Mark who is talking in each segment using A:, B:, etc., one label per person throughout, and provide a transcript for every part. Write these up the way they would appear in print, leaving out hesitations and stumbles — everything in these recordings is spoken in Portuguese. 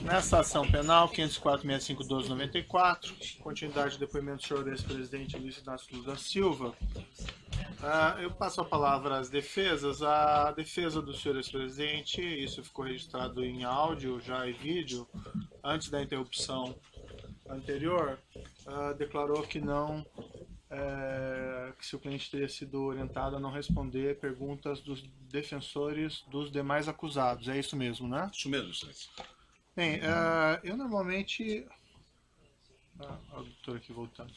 A: Nessa ação penal, 504.6512/94, continuidade do depoimento do senhor ex-presidente Luiz Inácio Lula da Silva, eu passo a palavra às defesas. A defesa do senhor ex-presidente, isso ficou registrado em áudio já e vídeo, antes da interrupção anterior, declarou que não, que seu cliente teria sido orientado a não responder perguntas dos defensores dos demais acusados. É isso mesmo, né?
B: Isso mesmo, excelência.
A: Bem, eu normalmente... o doutor aqui voltando.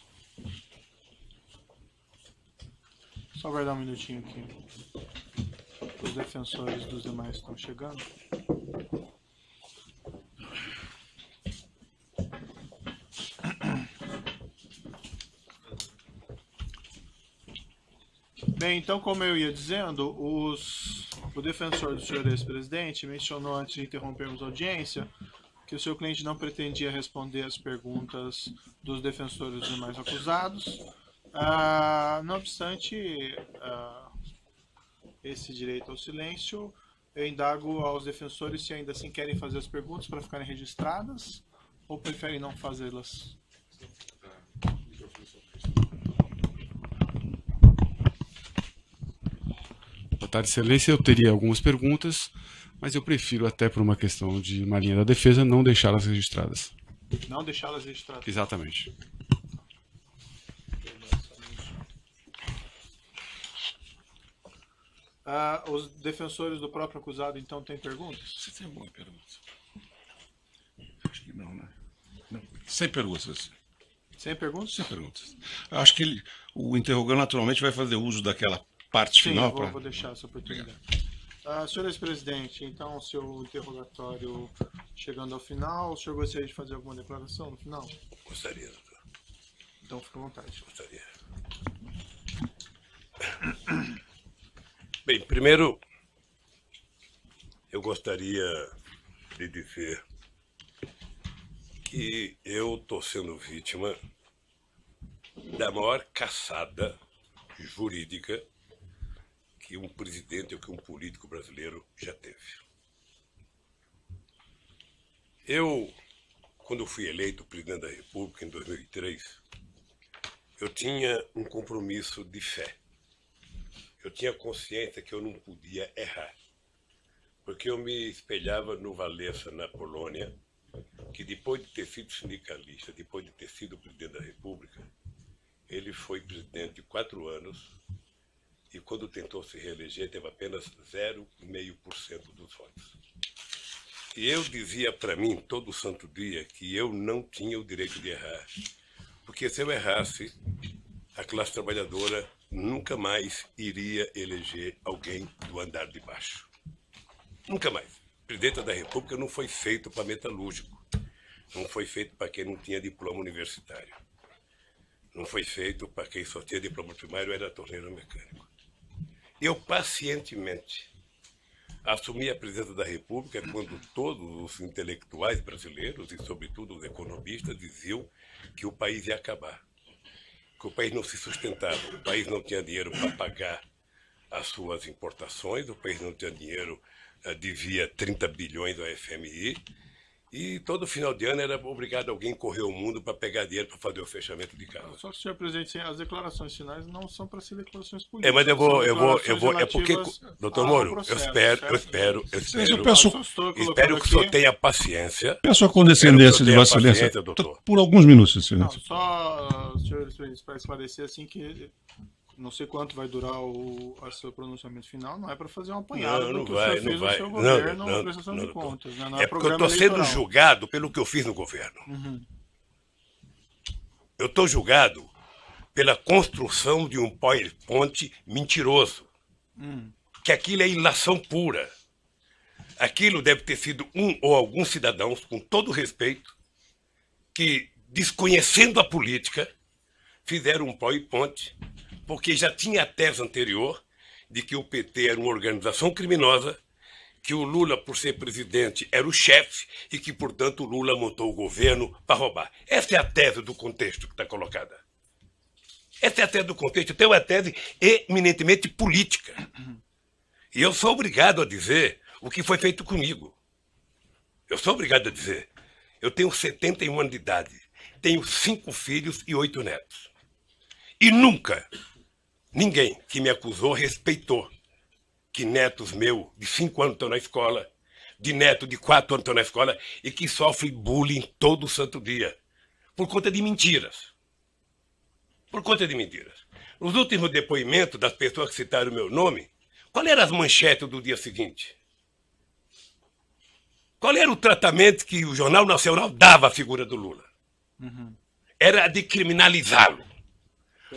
A: Só aguardar um minutinho aqui. Os defensores dos demais estão chegando. Bem, então, como eu ia dizendo, o defensor do senhor ex-presidente mencionou, antes de interrompermos a audiência, que o seu cliente não pretendia responder as perguntas dos defensores dos demais acusados. Não obstante esse direito ao silêncio, eu indago aos defensores se ainda assim querem fazer as perguntas para ficarem registradas ou preferem não fazê-las.
C: Boa tarde, excelência. Eu teria algumas perguntas, mas eu prefiro, até por uma questão de uma linha da defesa, não deixá-las registradas.
A: Não deixá-las registradas?
C: Exatamente.
A: Os defensores do próprio acusado, então, têm perguntas?
B: Você tem alguma pergunta? Acho que não, né? Não. Sem perguntas.
A: Sem perguntas?
B: Sem perguntas. Acho que o interrogante naturalmente vai fazer uso daquela parte final.
A: Sim, vou deixar essa oportunidade. Senhor ex-presidente, então, o seu interrogatório chegando ao final, o senhor gostaria de fazer alguma declaração no final?
D: Gostaria, doutor.
A: Então, fique à vontade.
D: Gostaria. Bem, primeiro, eu gostaria de dizer que eu estou sendo vítima da maior caçada jurídica que um presidente ou que um político brasileiro já teve. Eu, quando fui eleito presidente da República em 2003, eu tinha um compromisso de fé. Eu tinha consciência que eu não podia errar, porque eu me espelhava no Walesa, na Polônia, que depois de ter sido sindicalista, depois de ter sido presidente da República, ele foi presidente 4 anos e quando tentou se reeleger teve apenas 0,5% dos votos. E eu dizia para mim todo santo dia que eu não tinha o direito de errar, porque se eu errasse, a classe trabalhadora nunca mais iria eleger alguém do andar de baixo. Nunca mais. O presidente da República não foi feito para metalúrgico. Não foi feito para quem não tinha diploma universitário. Não foi feito para quem só tinha diploma primário ou era torneiro mecânico. Eu pacientemente assumi a presidência da República quando todos os intelectuais brasileiros e, sobretudo, os economistas diziam que o país ia acabar. Que o país não se sustentava, o país não tinha dinheiro para pagar as suas importações, o país não tinha dinheiro, devia 30 bilhões ao FMI, e todo final de ano era obrigado alguém correr o mundo para pegar dinheiro para fazer o fechamento de casa.
A: Só que, senhor presidente, as declarações finais não são para ser declarações políticas.
D: Mas eu vou, é porque, doutor Moro, eu espero que o senhor tenha paciência.
B: Peço a condescendência de Vossa Excelência,
D: doutor.
B: Por alguns minutos, Excelência.
A: Não, só, senhor, para esclarecer assim que não sei quanto vai durar o seu pronunciamento final, não é para fazer um apanhado do que o senhor fez no seu governo na prestação de contas. Né? Não
D: é porque eu estou sendo julgado pelo que eu fiz no governo.
A: Uhum.
D: Eu estou julgado pela construção de um PowerPoint mentiroso. Que aquilo é ilação pura. Aquilo deve ter sido um ou alguns cidadãos, com todo respeito, que, desconhecendo a política, fizeram um PowerPoint, porque já tinha a tese anterior de que o PT era uma organização criminosa, que o Lula, por ser presidente, era o chefe e que, portanto, o Lula montou o governo para roubar. Essa é a tese do contexto que está colocada. Essa é a tese do contexto. Então, é uma tese eminentemente política. E eu sou obrigado a dizer o que foi feito comigo. Eu sou obrigado a dizer. Eu tenho 71 anos de idade. Tenho 5 filhos e 8 netos. E nunca ninguém que me acusou respeitou que netos meus de 5 anos estão na escola, de neto de 4 anos estão na escola e que sofrem bullying todo santo dia. Por conta de mentiras. Por conta de mentiras. Nos últimos depoimentos das pessoas que citaram o meu nome, qual eram as manchetes do dia seguinte? Qual era o tratamento que o Jornal Nacional dava à figura do Lula? Era de criminalizá-lo.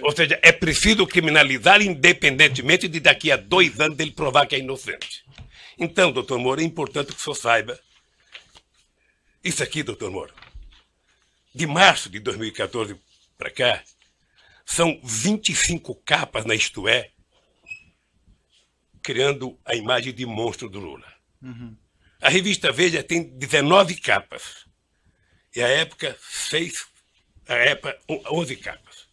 D: Ou seja, é preciso criminalizar independentemente de daqui a 2 anos ele provar que é inocente. Então, doutor Moro, é importante que o senhor saiba. Isso aqui, doutor Moro, de março de 2014 para cá, são 25 capas na Isto É, criando a imagem de monstro do Lula. A revista Veja tem 19 capas. E a época, 11 capas.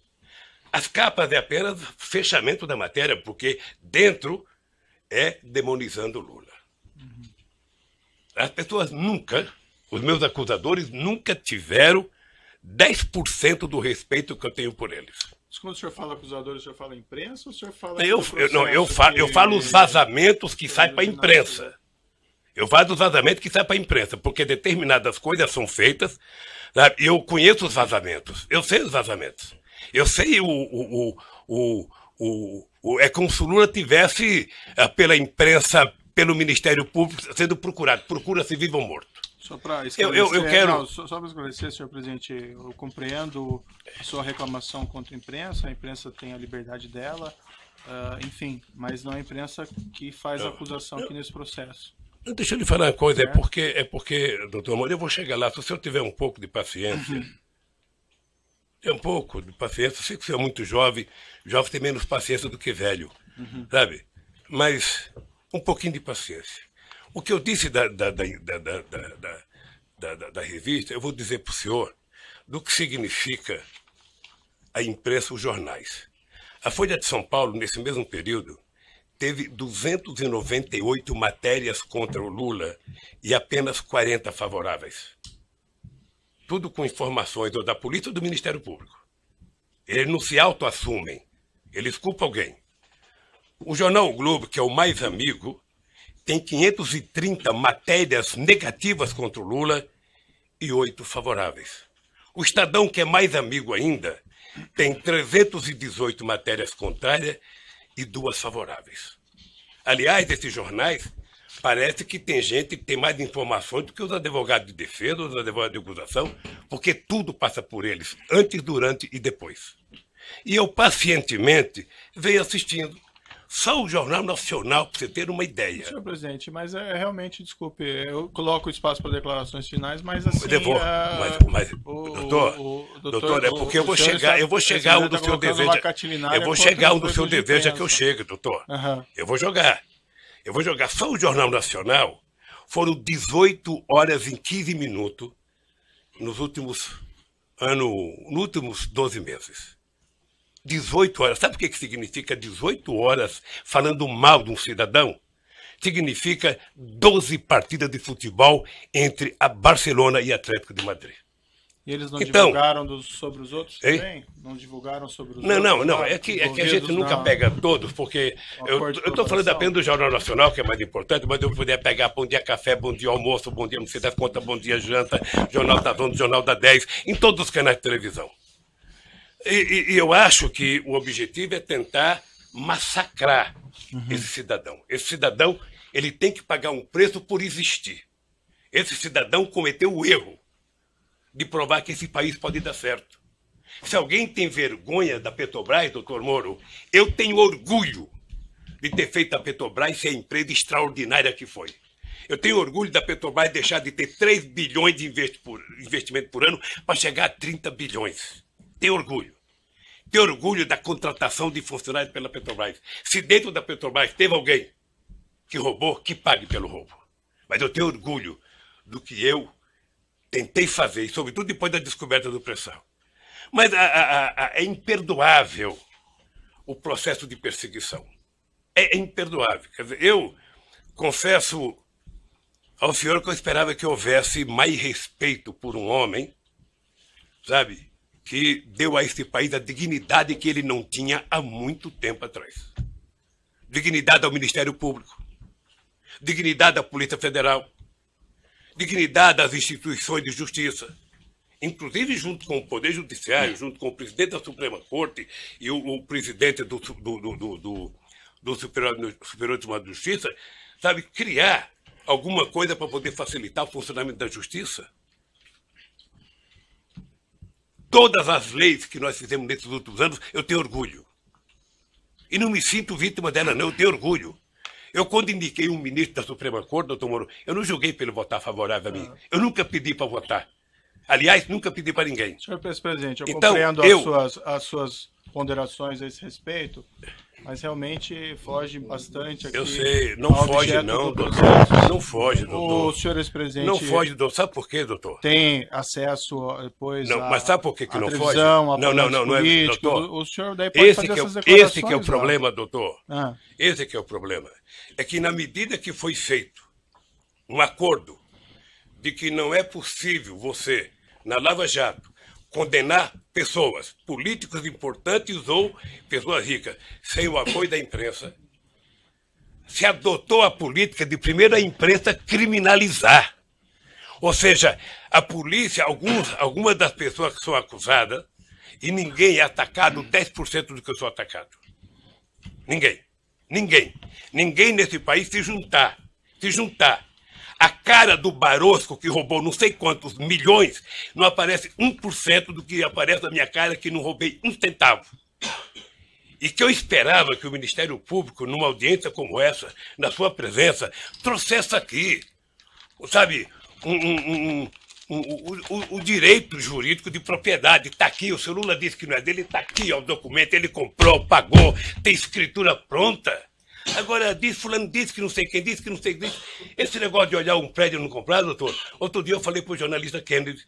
D: As capas é apenas fechamento da matéria, porque dentro é demonizando o Lula. As pessoas nunca, os meus acusadores, nunca tiveram 10% do respeito que eu tenho por eles.
A: Mas quando o senhor fala acusadores, o senhor fala imprensa ou o senhor fala...
D: Eu falo os vazamentos que saem para a imprensa. Eu falo dos vazamentos que saem para a imprensa, porque determinadas coisas são feitas. Sabe? Eu conheço os vazamentos. Eu sei os vazamentos. Eu sei é como se o Lula tivesse, pela imprensa, pelo Ministério Público, sendo procurado. Procura-se vivo ou morto.
A: Só para esclarecer,
D: eu quero...
A: só para esclarecer, senhor presidente, eu compreendo a sua reclamação contra a imprensa tem a liberdade dela, enfim, mas não é a imprensa que faz a acusação aqui nesse processo.
D: Deixa eu lhe falar uma coisa, é porque, doutor Moro, eu vou chegar lá, se o senhor tiver um pouco de paciência, eu sei que o senhor é muito jovem tem menos paciência do que velho, sabe? Mas um pouquinho de paciência. O que eu disse da revista, eu vou dizer para o senhor do que significa a imprensa, os jornais. A Folha de São Paulo, nesse mesmo período, teve 298 matérias contra o Lula e apenas 40 favoráveis. Tudo com informações ou da polícia ou do Ministério Público. Eles não se autoassumem, eles culpam alguém. O jornal o Globo, que é o mais amigo, tem 530 matérias negativas contra o Lula e 8 favoráveis. O Estadão, que é mais amigo ainda, tem 318 matérias contrárias e 2 favoráveis. Aliás, esses jornais, parece que tem gente que tem mais informações do que os advogados de defesa, os advogados de acusação, porque tudo passa por eles, antes, durante e depois. E eu, pacientemente, venho assistindo. Só o Jornal Nacional, para você ter uma ideia.
A: Senhor presidente, mas realmente, desculpe, eu coloco o espaço para declarações finais, mas assim...
D: Doutor, é porque eu vou chegar onde o senhor deseja. Eu vou chegar onde o senhor deseja que eu chegue, doutor. Eu vou jogar. Só o Jornal Nacional foram 18 horas e 15 minutos nos últimos 12 meses. 18 horas. Sabe o que significa 18 horas falando mal de um cidadão? Significa 12 partidas de futebol entre a Barcelona e Atlético de Madrid.
A: E eles não divulgaram sobre os outros também? Não divulgaram sobre os outros?
D: Não. É que a gente nunca pega todos, porque eu estou falando apenas do Jornal Nacional, que é mais importante, mas eu poderia pegar Bom Dia Café, Bom Dia Almoço, Bom Dia Não Sei das Contas, Bom Dia Janta, Jornal da Zona, Jornal da 10, em todos os canais de televisão. E eu acho que o objetivo é tentar massacrar esse cidadão. Esse cidadão, ele tem que pagar um preço por existir. Esse cidadão cometeu o erro de provar que esse país pode dar certo. Se alguém tem vergonha da Petrobras, doutor Moro, eu tenho orgulho de ter feito a Petrobras ser a empresa extraordinária que foi. Eu tenho orgulho da Petrobras deixar de ter 3 bilhões de investimento por ano para chegar a 30 bilhões. Tenho orgulho. Tenho orgulho da contratação de funcionários pela Petrobras. Se dentro da Petrobras teve alguém que roubou, que pague pelo roubo. Mas eu tenho orgulho do que eu tentei fazer, e sobretudo depois da descoberta do pré-sal. Mas é imperdoável o processo de perseguição. É imperdoável. Quer dizer, eu confesso ao senhor que eu esperava que houvesse mais respeito por um homem, sabe, que deu a esse país a dignidade que ele não tinha há muito tempo atrás. Dignidade ao Ministério Público, dignidade à Polícia Federal, dignidade às instituições de justiça, inclusive junto com o Poder Judiciário, junto com o presidente da Suprema Corte e o presidente do Superior Tribunal de Justiça, sabe, criar alguma coisa para poder facilitar o funcionamento da justiça. Todas as leis que nós fizemos nesses últimos anos, eu tenho orgulho. E não me sinto vítima dela, não, eu tenho orgulho. Eu, quando indiquei um ministro da Suprema Corte, doutor Moro, eu não julguei para ele votar favorável a mim. Eu nunca pedi para votar. Aliás, nunca pedi para ninguém.
A: Senhor presidente, eu
D: então,
A: compreendo as suas ponderações a esse respeito, mas realmente foge bastante aqui.
D: Eu sei, não foge não, doutor. Não foge, doutor.
A: O senhor ex-presidente...
D: Não foge, doutor. Sabe por quê, doutor?
A: Tem acesso depois
D: não, mas sabe por que não foge?
A: Não,
D: é, doutor.
A: O senhor daí pode fazer essas declarações.
D: Esse que é o problema, doutor. Esse que é o problema. É que na medida que foi feito um acordo de que não é possível você, na Lava Jato, condenar pessoas, políticos importantes ou pessoas ricas, sem o apoio da imprensa, se adotou a política de primeiro a imprensa criminalizar. Ou seja, a polícia, algumas das pessoas que são acusadas, e ninguém é atacado 10% do que eu sou atacado. Ninguém. Ninguém. Ninguém nesse país se juntar. A cara do Barosco, que roubou não sei quantos milhões, não aparece 1% do que aparece na minha cara, que não roubei um centavo. E que eu esperava que o Ministério Público, numa audiência como essa, na sua presença, trouxesse aqui, sabe, o direito jurídico de propriedade. Está aqui, o seu Lula disse que não é dele, está aqui, ó, o documento, ele comprou, pagou, tem escritura pronta. Agora, fulano disse que não sei quem disse, que não sei quem disse. Esse negócio de olhar um prédio e não comprar, doutor, outro dia eu falei para o jornalista Kennedy,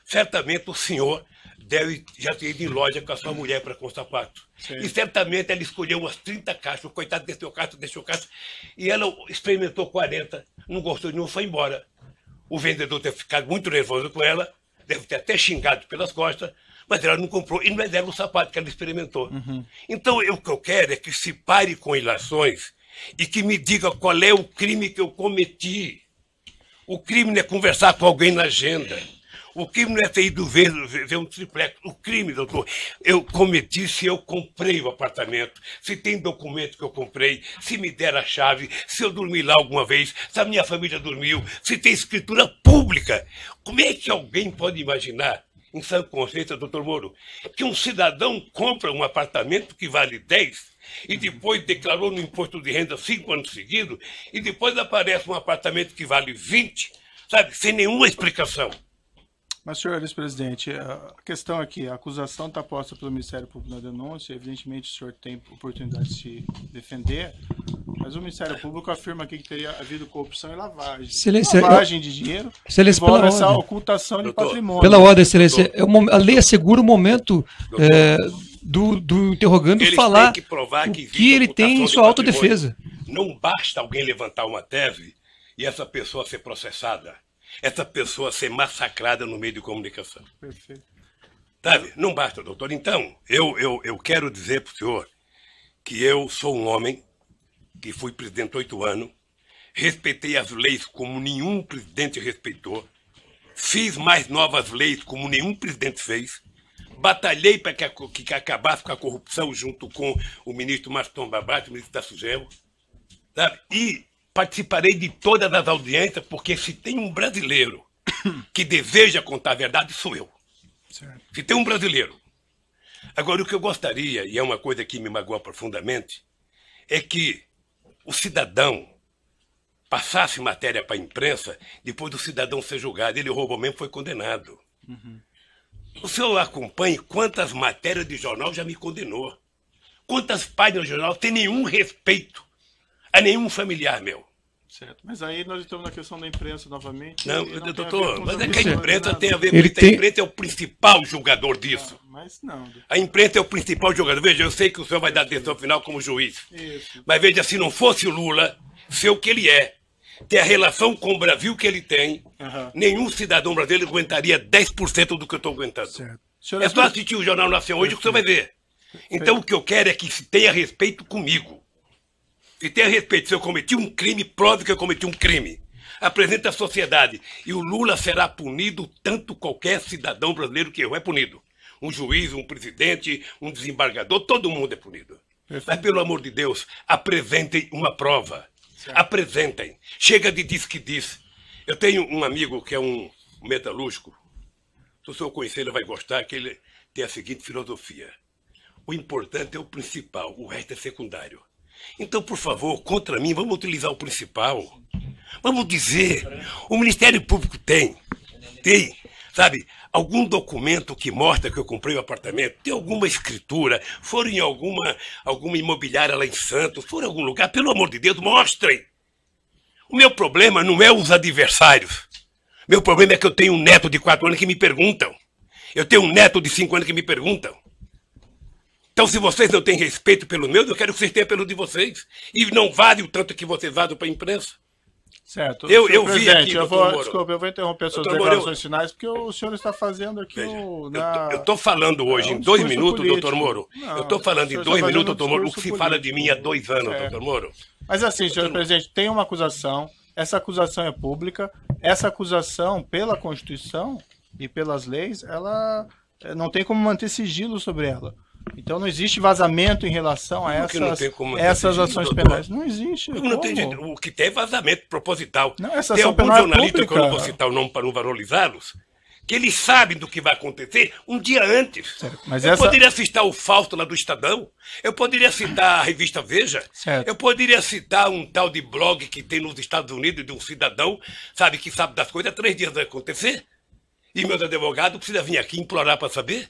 D: certamente o senhor deve já ter ido em loja com a sua mulher para com sapato. Sim. E certamente ela escolheu umas 30 caixas, o coitado deixou caixa, e ela experimentou 40, não gostou de nenhum, foi embora. O vendedor deve ter ficado muito nervoso com ela, deve ter até xingado pelas costas, mas ela não comprou, e não é dela o sapato que ela experimentou. Então, o que eu quero é que se pare com ilações e que me diga qual é o crime que eu cometi. O crime não é conversar com alguém na agenda. O crime não é ter ido ver um triplex. O crime, doutor, eu cometi se eu comprei o apartamento, se tem documento que eu comprei, se me deram a chave, se eu dormi lá alguma vez, se a minha família dormiu, se tem escritura pública. Como é que alguém pode imaginar, em sã consciência, doutor Moro, que um cidadão compra um apartamento que vale 10 e depois declarou no imposto de renda 5 anos seguidos e depois aparece um apartamento que vale 20, sabe, sem nenhuma explicação?
A: Mas, senhor ex-presidente, a questão aqui, a acusação está posta pelo Ministério Público na denúncia, evidentemente o senhor tem oportunidade de se defender, mas o Ministério Público afirma aqui que teria havido corrupção e lavagem. Lavagem de dinheiro, envolve essa ocultação de patrimônio.
E: Pela ordem, excelência, a lei assegura o momento do interrogando falar o que ele tem em sua autodefesa.
D: Não basta alguém levantar uma tese e essa pessoa ser processada. Essa pessoa ser massacrada no meio de comunicação.
A: Perfeito.
D: Sabe? Não basta, doutor. Então, eu quero dizer para o senhor que eu sou um homem que fui presidente 8 anos, respeitei as leis como nenhum presidente respeitou, fiz mais novas leis como nenhum presidente fez, batalhei para que acabasse com a corrupção junto com o ministro Maston Babate, o ministro da Sugel, sabe? E participarei de todas as audiências, porque se tem um brasileiro que deseja contar a verdade, sou eu. Certo. Se tem um brasileiro. Agora, o que eu gostaria, e é uma coisa que me magoa profundamente, é que o cidadão passasse matéria para a imprensa, depois do cidadão ser julgado. Ele roubou mesmo, foi condenado. O senhor acompanha quantas matérias de jornal já me condenou. Quantas páginas de jornal tem nenhum respeito a nenhum familiar meu.
A: Certo, mas aí nós estamos na questão da imprensa novamente.
D: Não, doutor, mas é que a imprensa tem a ver com isso. A imprensa é o principal julgador disso.
A: Mas não.
D: A imprensa é o principal julgador. Veja, eu sei que o senhor vai dar decisão final como juiz.
A: Isso.
D: Mas veja, se não fosse o Lula ser o que ele é, ter a relação com o Brasil que ele tem, nenhum cidadão brasileiro aguentaria 10% do que eu estou aguentando. É só assistir o Jornal Nacional hoje que você vai ver. Então o que eu quero é que se tenha respeito comigo. Se tenha respeito, se eu cometi um crime, prove que eu cometi um crime. Apresente à sociedade. E o Lula será punido tanto qualquer cidadão brasileiro que errou é punido. Um juiz, um presidente, um desembargador, todo mundo é punido. Mas, pelo amor de Deus, apresentem uma prova. Apresentem. Chega de diz que diz. Eu tenho um amigo que é um metalúrgico. Se o senhor conhecer, ele vai gostar, que ele tem a seguinte filosofia. O importante é o principal, o resto é secundário. Então, por favor, contra mim, vamos utilizar o principal. Vamos dizer, o Ministério Público tem, sabe, algum documento que mostra que eu comprei o apartamento, tem alguma escritura, foram em alguma imobiliária lá em Santos, foram em algum lugar, pelo amor de Deus, mostrem. O meu problema não é os adversários. Meu problema é que eu tenho um neto de 4 anos que me perguntam. Eu tenho um neto de 5 anos que me perguntam. Então, se vocês não têm respeito pelo meu, eu quero que vocês tenham pelo de vocês. E não vale o tanto que vocês vazam para a imprensa.
A: Certo.
D: Eu vi aqui,
A: desculpa, eu vou interromper suas declarações finais, porque o senhor está fazendo aqui eu
D: estou falando hoje em 2 minutos, doutor Moro. Eu estou falando em 2 minutos, doutor Moro, o que se fala de mim há 2 anos, doutor Moro.
A: Mas assim, senhor presidente, tem uma acusação, essa acusação é pública, essa acusação, pela Constituição e pelas leis, ela não tem como manter sigilo sobre ela. Então não existe vazamento em relação a essas ações penais. Não existe.
D: Não tem, o que tem é vazamento proposital.
A: Não, essa
D: tem
A: ação
D: alguns
A: penal
D: jornalistas,
A: é
D: que eu não vou citar o nome para não valorizá-los, que eles sabem do que vai acontecer um dia antes.
A: Mas
D: eu poderia citar o Fausto lá do Estadão, eu poderia citar a revista Veja, eu poderia citar um tal de blog que tem nos Estados Unidos de um cidadão, sabe, que sabe das coisas, 3 dias vai acontecer. E meus advogados precisam vir aqui implorar para saber.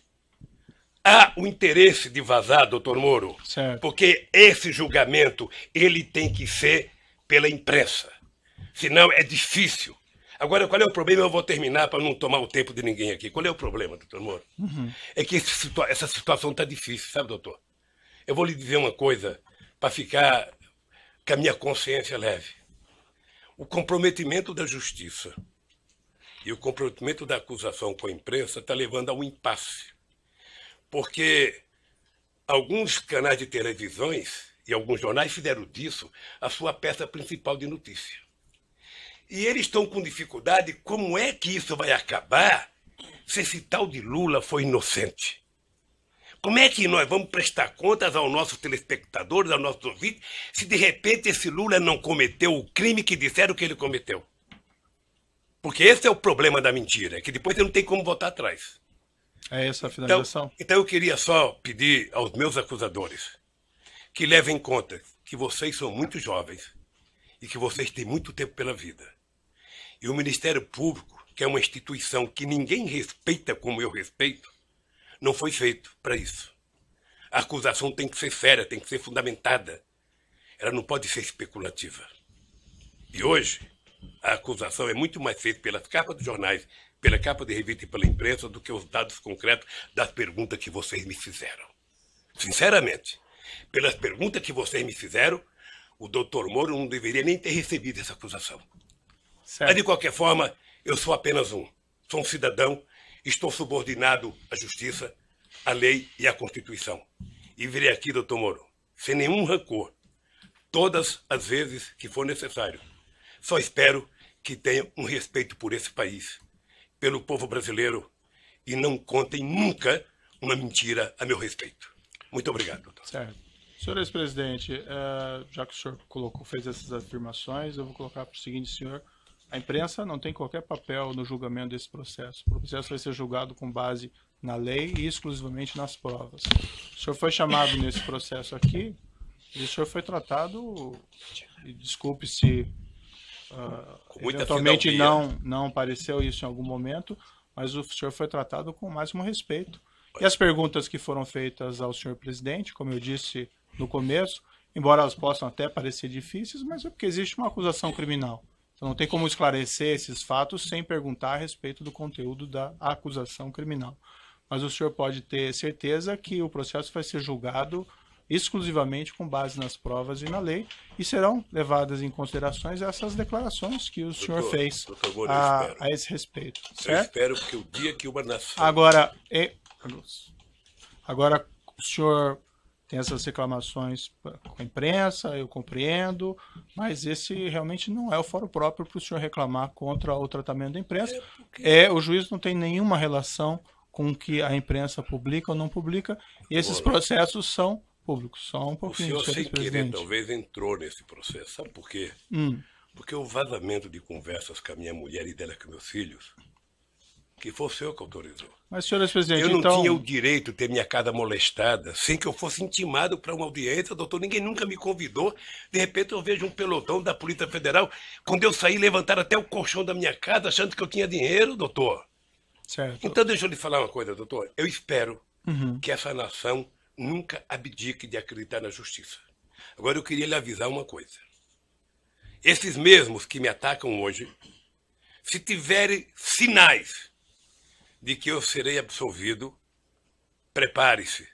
D: Há o interesse de vazar, doutor Moro, porque esse julgamento ele tem que ser pela imprensa. Senão é difícil. Agora, qual é o problema? Eu vou terminar para não tomar o tempo de ninguém aqui. Qual é o problema, doutor Moro? É que essa situação está difícil, sabe, doutor? Eu vou lhe dizer uma coisa para ficar com a minha consciência leve. O comprometimento da justiça e o comprometimento da acusação com a imprensa está levando a um impasse. Porque alguns canais de televisões e alguns jornais fizeram disso a sua peça principal de notícia. E eles estão com dificuldade, como é que isso vai acabar se esse tal de Lula foi inocente? Como é que nós vamos prestar contas aos nossos telespectadores, aos nossos ouvintes, se de repente esse Lula não cometeu o crime que disseram que ele cometeu? Porque esse é o problema da mentira, que depois você não tem como voltar atrás.
A: É essa a finalização?
D: Então eu queria só pedir aos meus acusadores que levem em conta que vocês são muito jovens e que vocês têm muito tempo pela vida. E o Ministério Público, que é uma instituição que ninguém respeita como eu respeito, não foi feito para isso. A acusação tem que ser séria, tem que ser fundamentada. Ela não pode ser especulativa. E hoje, a acusação é muito mais feita pelas capas dos jornais, pela capa de revista e pela imprensa, do que os dados concretos das perguntas que vocês me fizeram. Sinceramente, pelas perguntas que vocês me fizeram, o doutor Moro não deveria nem ter recebido essa acusação. Mas, de qualquer forma, eu sou apenas sou um cidadão, estou subordinado à justiça, à lei e à Constituição. E virei aqui, doutor Moro, sem nenhum rancor, todas as vezes que for necessário. Só espero que tenham um respeito por esse país, pelo povo brasileiro, e não contem nunca uma mentira a meu respeito. Muito obrigado, doutor.
A: Certo. Senhor ex-presidente, já que o senhor fez essas afirmações, eu vou colocar para o seguinte, senhor. A imprensa não tem qualquer papel no julgamento desse processo. O processo vai ser julgado com base na lei e exclusivamente nas provas. O senhor foi chamado nesse processo aqui e o senhor foi tratado, e desculpe se eventualmente não pareceu isso em algum momento, mas o senhor foi tratado com o máximo respeito. E as perguntas que foram feitas ao senhor presidente, como eu disse no começo, embora elas possam até parecer difíceis, mas é porque existe uma acusação criminal. Então não tem como esclarecer esses fatos sem perguntar a respeito do conteúdo da acusação criminal. Mas o senhor pode ter certeza que o processo vai ser julgado exclusivamente com base nas provas e na lei, e serão levadas em considerações essas declarações que o senhor fez a esse respeito. Certo?
D: Eu espero que o dia que uma nação...
A: Agora, o senhor tem essas reclamações com a imprensa, eu compreendo, mas esse realmente não é o fórum próprio para o senhor reclamar contra o tratamento da imprensa. O juiz não tem nenhuma relação com o que a imprensa publica ou não publica, e esses processos são públicos. Só um pouquinho,
D: o senhor, sem querer, talvez entrou nesse processo. Sabe por quê? Porque o vazamento de conversas com a minha mulher e dela com meus filhos, que foi o senhor que autorizou.
A: Mas, senhor presidente,
D: eu não tinha o direito de ter minha casa molestada sem que eu fosse intimado para uma audiência, doutor. Ninguém nunca me convidou. De repente eu vejo um pelotão da Polícia Federal. Quando eu saí, levantaram até o colchão da minha casa achando que eu tinha dinheiro, doutor.
A: Certo.
D: Então deixa eu lhe falar uma coisa, doutor. Eu espero que essa nação nunca abdique de acreditar na justiça. Agora eu queria lhe avisar uma coisa. Esses mesmos que me atacam hoje, se tiverem sinais de que eu serei absolvido, prepare-se,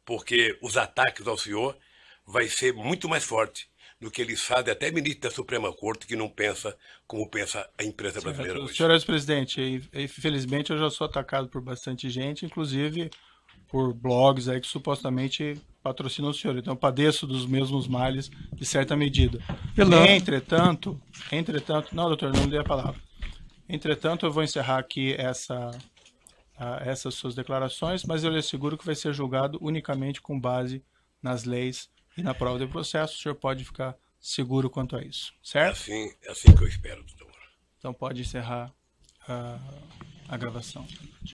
D: porque os ataques ao senhor vai ser muito mais forte do que eles fazem até ministro da Suprema Corte, que não pensa como pensa a imprensa brasileira hoje.
A: Senhor ex-presidente, infelizmente eu já sou atacado por bastante gente, inclusive por blogs aí que supostamente patrocinam o senhor. Então eu padeço dos mesmos males de certa medida. Entretanto, não, doutor, não dei a palavra. Entretanto, eu vou encerrar aqui essas suas declarações, mas eu lhe asseguro que vai ser julgado unicamente com base nas leis e na prova do processo. O senhor pode ficar seguro quanto a isso, certo?
D: É assim que eu espero, doutor.
A: Então pode encerrar a gravação.